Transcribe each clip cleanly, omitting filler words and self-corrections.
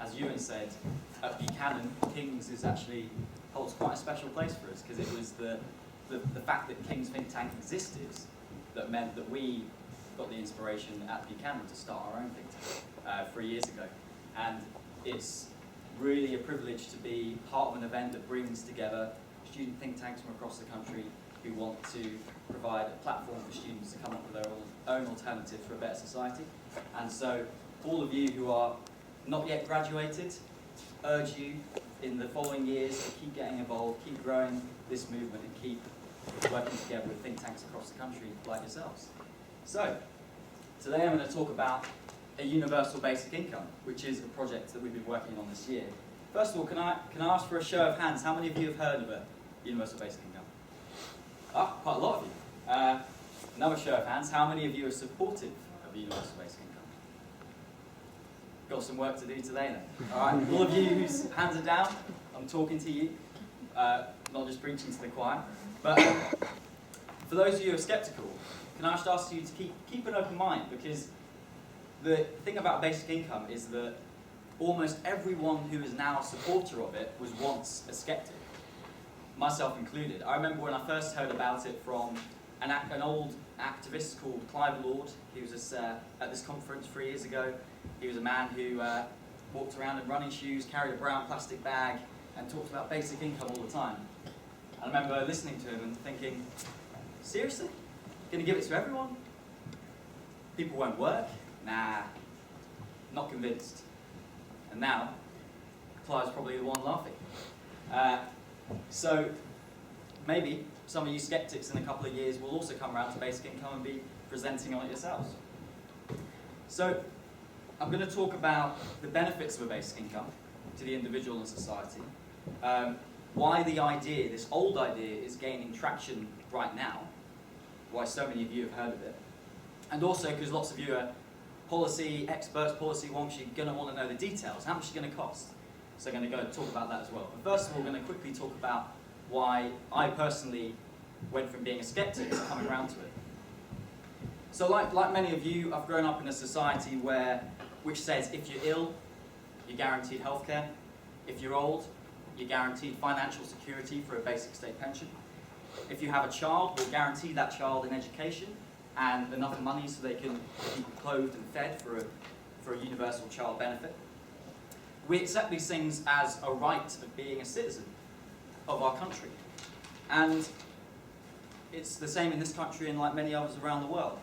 as Ewan said, at Buchanan, King's holds quite a special place for us, because it was the fact that King's think tank existed that meant that we got the inspiration at Buchanan to start our own think tank 3 years ago. And it's really a privilege to be part of an event that brings together student think tanks from across the country who want to provide a platform for students to come up with their own alternatives for a better society. And so all of you who are not yet graduated, urge you in the following years to keep getting involved, keep growing this movement, and keep working together with think tanks across the country like yourselves. So today I'm going to talk about a universal basic income, which is a project that we've been working on this year. First of all, can I ask for a show of hands, how many of you have heard of a universal basic income? Ah, quite a lot of you. Another show of hands, how many of you are supportive of a universal basic income? Got some work to do today then. All right, all of you whose hands are down, I'm talking to you, not just preaching to the choir. But for those of you who are sceptical, can I just ask you to keep an open mind, because the thing about basic income is that almost everyone who is now a supporter of it was once a skeptic, myself included. I remember when I first heard about it from an old activist called Clive Lord. He was at this conference 3 years ago. He was a man who walked around in running shoes, carried a brown plastic bag, and talked about basic income all the time. I remember listening to him and thinking, seriously? Going to give it to everyone? People won't work? Nah, not convinced. And now, Clive's probably the one laughing. So maybe some of you skeptics in a couple of years will also come around to basic income and be presenting on it yourselves. So I'm going to talk about the benefits of a basic income to the individual and society, why the idea, this old idea, is gaining traction right now, why so many of you have heard of it, and also because lots of you are policy experts, policy wonks, you're going to want to know the details. How much is it going to cost? So I'm going to go and talk about that as well. But first of all, we're going to quickly talk about why I personally went from being a skeptic to coming around to it. So like many of you, I've grown up in a society which says if you're ill, you're guaranteed healthcare. If you're old, you're guaranteed financial security for a basic state pension. If you have a child, we'll guarantee that child an education and enough money so they can be clothed and fed for a universal child benefit. We accept these things as a right of being a citizen of our country. And it's the same in this country and like many others around the world.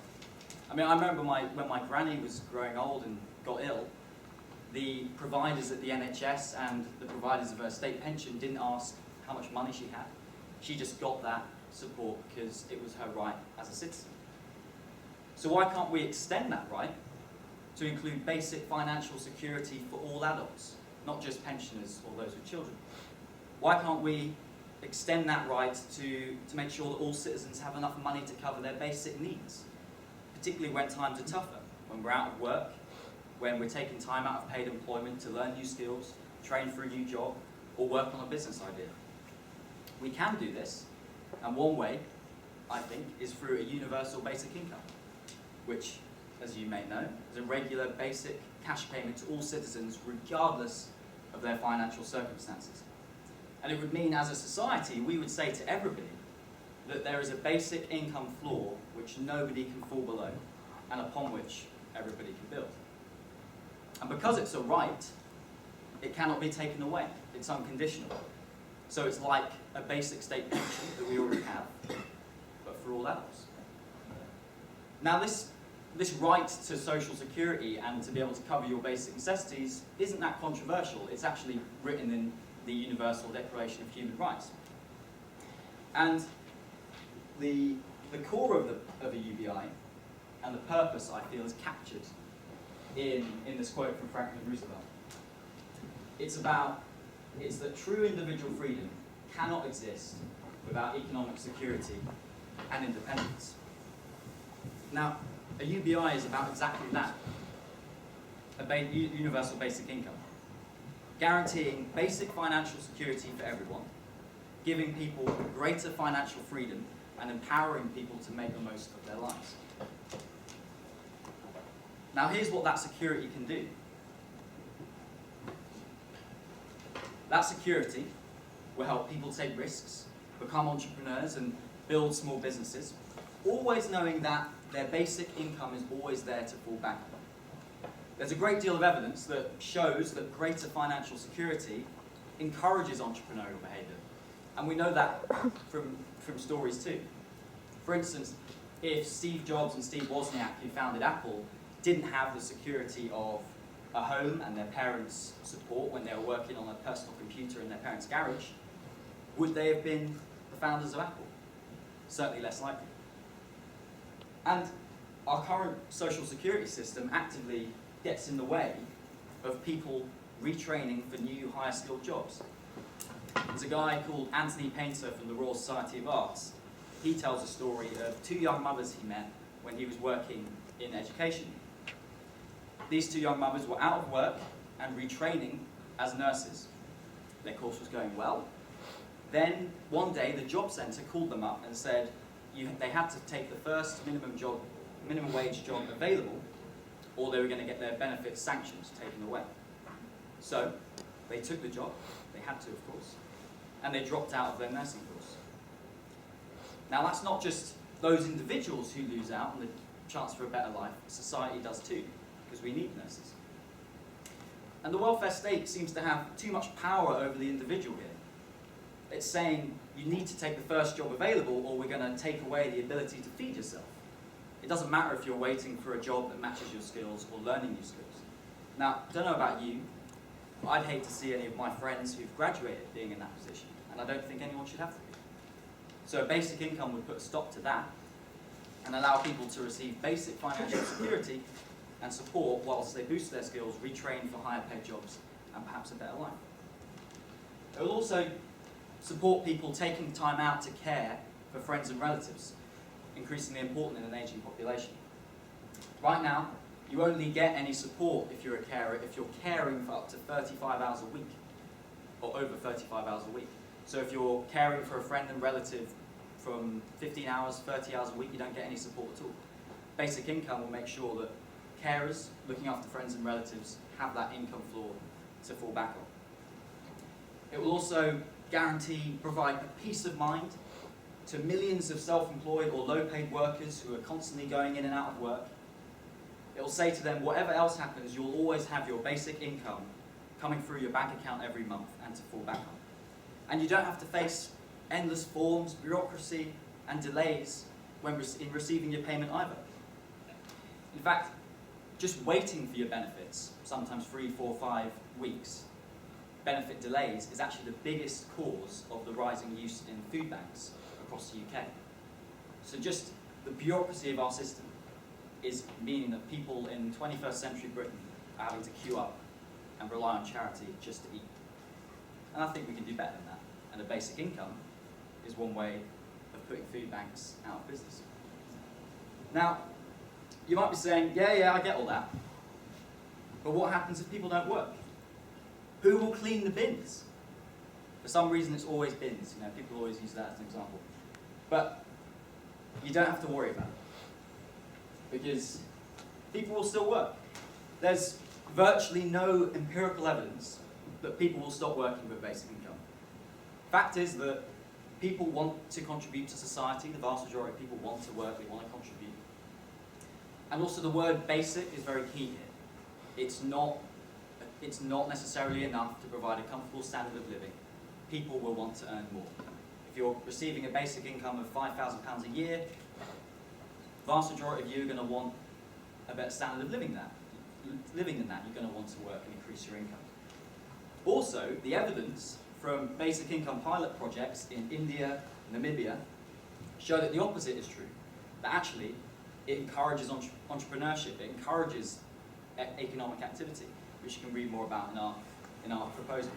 I mean, I remember when my granny was growing old and got ill, the providers at the NHS and the providers of her state pension didn't ask how much money she had. She just got that support because it was her right as a citizen. So why can't we extend that right to include basic financial security for all adults, not just pensioners or those with children? Why can't we extend that right to make sure that all citizens have enough money to cover their basic needs, particularly when times are tougher, when we're out of work, when we're taking time out of paid employment to learn new skills, train for a new job, or work on a business idea? We can do this, and one way, I think, is through a universal basic income, which, as you may know, is a regular basic cash payment to all citizens regardless of their financial circumstances. And it would mean, as a society, we would say to everybody that there is a basic income floor which nobody can fall below and upon which everybody can build. And because it's a right, it cannot be taken away. It's unconditional. So it's like a basic state pension that we already have, but for all adults. Now this right to social security and to be able to cover your basic necessities isn't that controversial. It's actually written in the Universal Declaration of Human Rights. And the core of a UBI and the purpose, I feel, is captured in this quote from Franklin Roosevelt. It's that true individual freedom cannot exist without economic security and independence. Now, a UBI is about exactly that, a universal basic income, guaranteeing basic financial security for everyone, giving people greater financial freedom and empowering people to make the most of their lives. Now here's what that security can do. That security will help people take risks, become entrepreneurs and build small businesses, always knowing that their basic income is always there to fall back on. There's a great deal of evidence that shows that greater financial security encourages entrepreneurial behaviour. And we know that from stories too. For instance, if Steve Jobs and Steve Wozniak, who founded Apple, didn't have the security of a home and their parents' support when they were working on a personal computer in their parents' garage, would they have been the founders of Apple? Certainly less likely. And our current social security system actively gets in the way of people retraining for new, higher skilled jobs. There's a guy called Anthony Painter from the Royal Society of Arts. He tells a story of two young mothers he met when he was working in education. These two young mothers were out of work and retraining as nurses. Their course was going well. Then one day the job centre called them up and said they had to take the first minimum wage job available, or they were going to get their benefits sanctions taken away. So they took the job, they had to of course, and they dropped out of their nursing course. Now that's not just those individuals who lose out on the chance for a better life, society does too, because we need nurses. And the welfare state seems to have too much power over the individual here. It's saying you need to take the first job available or we're going to take away the ability to feed yourself. It doesn't matter if you're waiting for a job that matches your skills or learning new skills. Now, I don't know about you, but I'd hate to see any of my friends who've graduated being in that position, and I don't think anyone should have to be. So a basic income would put a stop to that and allow people to receive basic financial security and support whilst they boost their skills, retrain for higher paid jobs and perhaps a better life. It will also support people taking time out to care for friends and relatives, increasingly important in an ageing population. Right now, you only get any support if you're a carer if you're caring for up to 35 hours a week, or over 35 hours a week. So if you're caring for a friend and relative from 15 hours, 30 hours a week, you don't get any support at all. Basic income will make sure that carers looking after friends and relatives have that income floor to fall back on. It will also provide a peace of mind to millions of self-employed or low-paid workers who are constantly going in and out of work. It will say to them, whatever else happens, you'll always have your basic income coming through your bank account every month and to fall back on. And you don't have to face endless forms, bureaucracy, and delays in receiving your payment either. In fact, just waiting for your benefits, sometimes 3, 4, 5 weeks, benefit delays is actually the biggest cause of the rising use in food banks across the UK. So just the bureaucracy of our system is meaning that people in 21st century Britain are having to queue up and rely on charity just to eat. And I think we can do better than that. And a basic income is one way of putting food banks out of business. Now, you might be saying, yeah, I get all that. But what happens if people don't work? Who will clean the bins? For some reason, it's always bins. You know, people always use that as an example. But you don't have to worry about it, because people will still work. There's virtually no empirical evidence that people will stop working with basic income. Fact is that people want to contribute to society. The vast majority of people want to work, they want to contribute. And also the word basic is very key here. It's not necessarily enough to provide a comfortable standard of living. People will want to earn more. If you're receiving a basic income of £5,000 a year, the vast majority of you are going to want a better standard of living than that. You're going to want to work and increase your income. Also, the evidence from basic income pilot projects in India and Namibia show that the opposite is true. That actually, it encourages entrepreneurship, it encourages economic activity, which you can read more about in our proposal.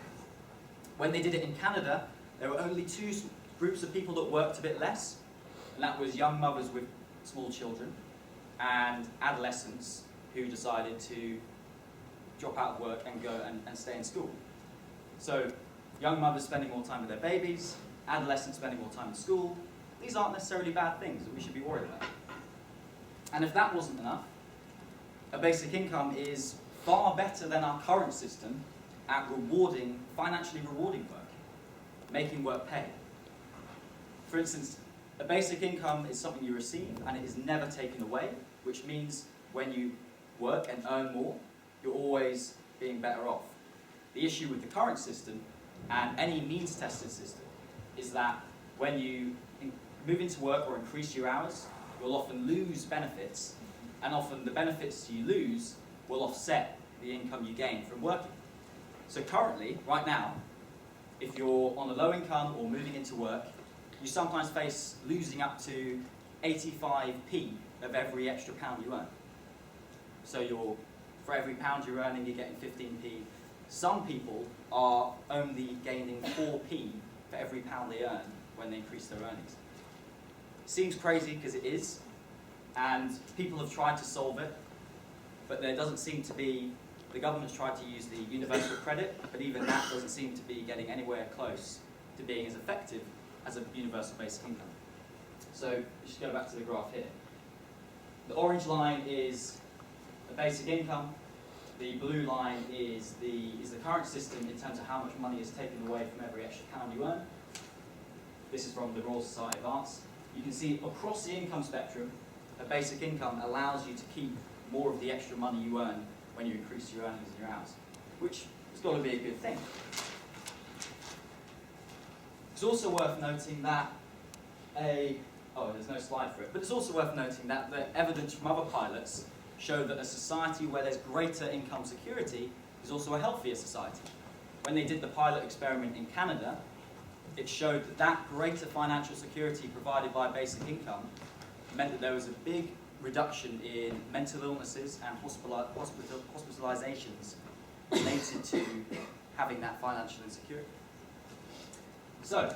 When they did it in Canada, there were only 2 groups of people that worked a bit less, and that was young mothers with small children and adolescents who decided to drop out of work and go and stay in school. So young mothers spending more time with their babies, adolescents spending more time in school, these aren't necessarily bad things that we should be worried about. And if that wasn't enough, a basic income is far better than our current system at financially rewarding work, making work pay. For instance, a basic income is something you receive and it is never taken away, which means when you work and earn more, you're always being better off. The issue with the current system and any means-tested system is that when you move into work or increase your hours, you'll often lose benefits, and often the benefits you lose will offset the income you gain from working. So currently, right now, if you're on a low income or moving into work, you sometimes face losing up to 85p of every extra pound you earn. So for every pound you're earning, you're getting 15p. Some people are only gaining 4p for every pound they earn when they increase their earnings. Seems crazy because it is, and people have tried to solve it, but there doesn't seem to be, the government's tried to use the universal credit, but even that doesn't seem to be getting anywhere close to being as effective as a universal basic income. So we should go back to the graph here. The orange line is the basic income. The blue line is the current system in terms of how much money is taken away from every extra pound you earn. This is from the Royal Society of Arts. You can see across the income spectrum, a basic income allows you to keep more of the extra money you earn when you increase your earnings and your hours, which has got to be a good thing. It's also worth noting that there's no slide for it, but it's also worth noting that the evidence from other pilots show that a society where there's greater income security is also a healthier society. When they did the pilot experiment in Canada, it showed that greater financial security provided by basic income meant that there was a big reduction in mental illnesses and hospitalizations related to having that financial insecurity. So,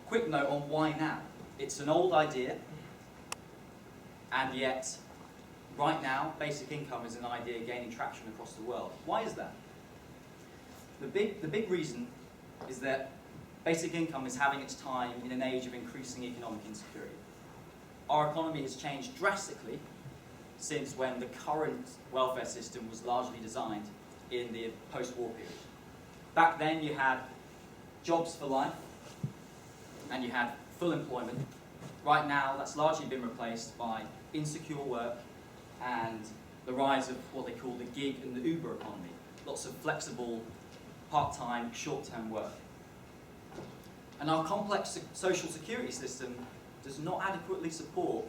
quick note on why now. It's an old idea, and yet, right now, basic income is an idea gaining traction across the world. Why is that? The big reason is that basic income is having its time in an age of increasing economic insecurity. Our economy has changed drastically since when the current welfare system was largely designed in the post-war period. Back then you had jobs for life and you had full employment. Right now that's largely been replaced by insecure work and the rise of what they call the gig and the Uber economy. Lots of flexible, part-time, short-term work. And our complex social security system does not adequately support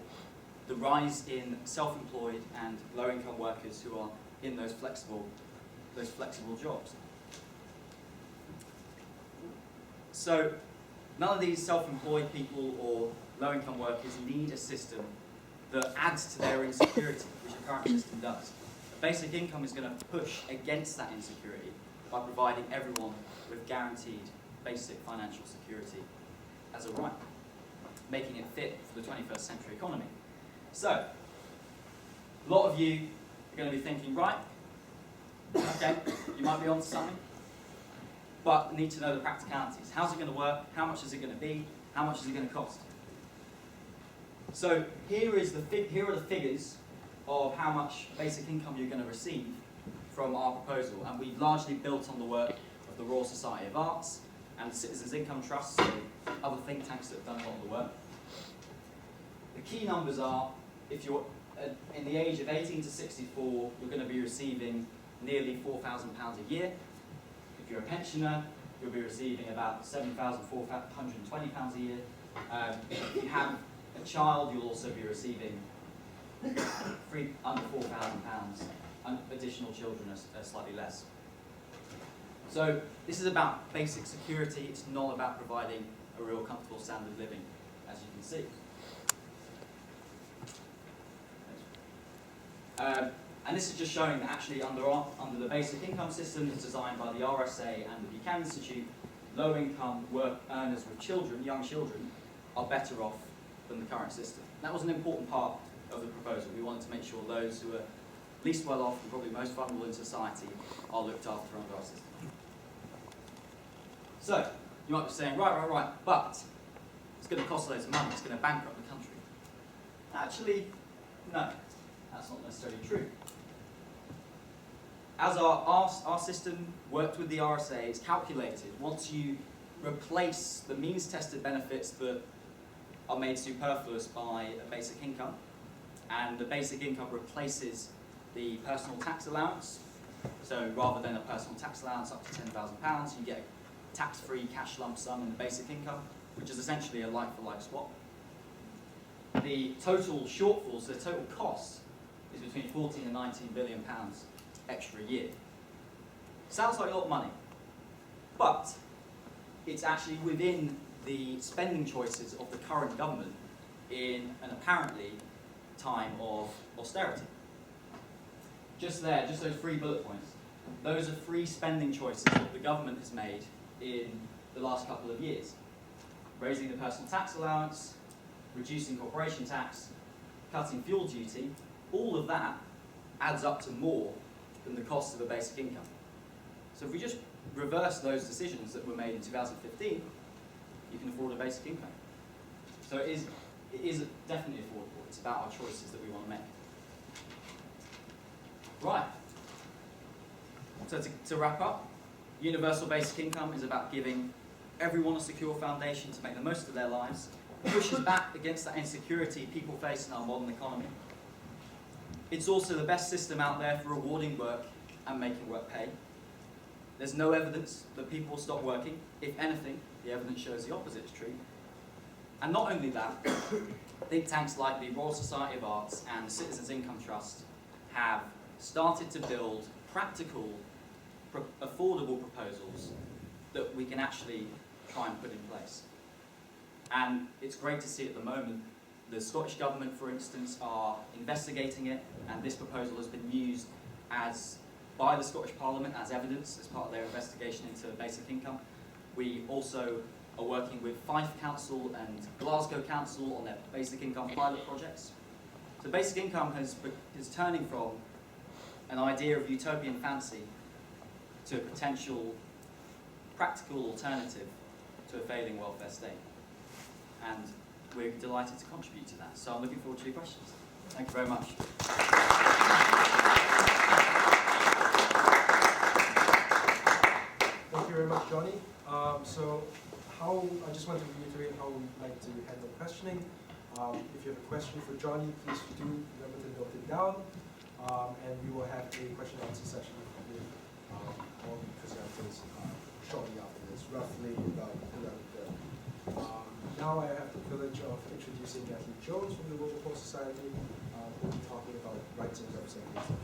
the rise in self-employed and low-income workers who are in those flexible jobs. So none of these self-employed people or low-income workers need a system that adds to their insecurity, which the current system does. Basic income is going to push against that insecurity by providing everyone with guaranteed basic financial security as a right, making it fit for the 21st century economy. So, a lot of you are going to be thinking, right, okay, you might be onto something, but need to know the practicalities. How's it going to work? How much is it going to be? How much is it going to cost? So here are the figures of how much basic income you're going to receive from our proposal, and we've largely built on the work of the Royal Society of Arts and Citizens Income Trusts, so other think tanks that have done a lot of the work. The key numbers are, if you're in the age of 18 to 64, you're going to be receiving nearly £4,000 a year. If you're a pensioner, you'll be receiving about £7,420 a year. If you have a child, you'll also be receiving under £4,000. Additional children are slightly less. So this is about basic security. It's not about providing a real comfortable standard of living, as you can see. And this is just showing that actually under the basic income system that's designed by the RSA and the Buchanan Institute, low-income work earners with children, young children, are better off than the current system. That was an important part of the proposal. We wanted to make sure those who are least well off and probably most vulnerable in society are looked after under our system. So, you might be saying, right, but it's going to cost loads of money, it's going to bankrupt the country. Actually, no, that's not necessarily true. as our system worked with the RSA, it's calculated once you replace the means-tested benefits that are made superfluous by a basic income, and the basic income replaces the personal tax allowance. So rather than a personal tax allowance up to £10,000, you get a tax-free cash lump sum in the basic income, which is essentially a like-for-like swap. The total shortfall, so the total cost, is between 14 and 19 billion pounds extra a year. Sounds like a lot of money, but it's actually within the spending choices of the current government in an apparently time of austerity. Just there, just those 3 bullet points. Those are 3 spending choices that the government has made in the last couple of years. Raising the personal tax allowance, reducing corporation tax, cutting fuel duty, all of that adds up to more than the cost of a basic income. So if we just reverse those decisions that were made in 2015, you can afford a basic income. So it is definitely affordable. It's about our choices that we want to make. Right. So to wrap up, universal basic income is about giving everyone a secure foundation to make the most of their lives, pushes back against that insecurity people face in our modern economy. It's also the best system out there for rewarding work and making work pay. There's no evidence that people will stop working. If anything, the evidence shows the opposite is true. And not only that, think tanks like the Royal Society of Arts and the Citizens Income Trust have started to build practical, affordable proposals that we can actually try and put in place. And it's great to see at the moment the Scottish Government, for instance, are investigating it, and this proposal has been used by the Scottish Parliament as evidence as part of their investigation into basic income. We also are working with Fife Council and Glasgow Council on their basic income pilot projects. So basic income is turning from an idea of utopian fancy to a potential practical alternative to a failing welfare state. And we're delighted to contribute to that. So I'm looking forward to your questions. Thank you very much. Thank you very much, Jonny. I just want to reiterate how we like to handle questioning. If you have a question for Jonny, please do remember to note it down. And we will have a question and answer session with all the presenters shortly after this, roughly about 11:30. Now I have the privilege of introducing Matthew Jones from the World Report Society, who will be talking about rights and representation.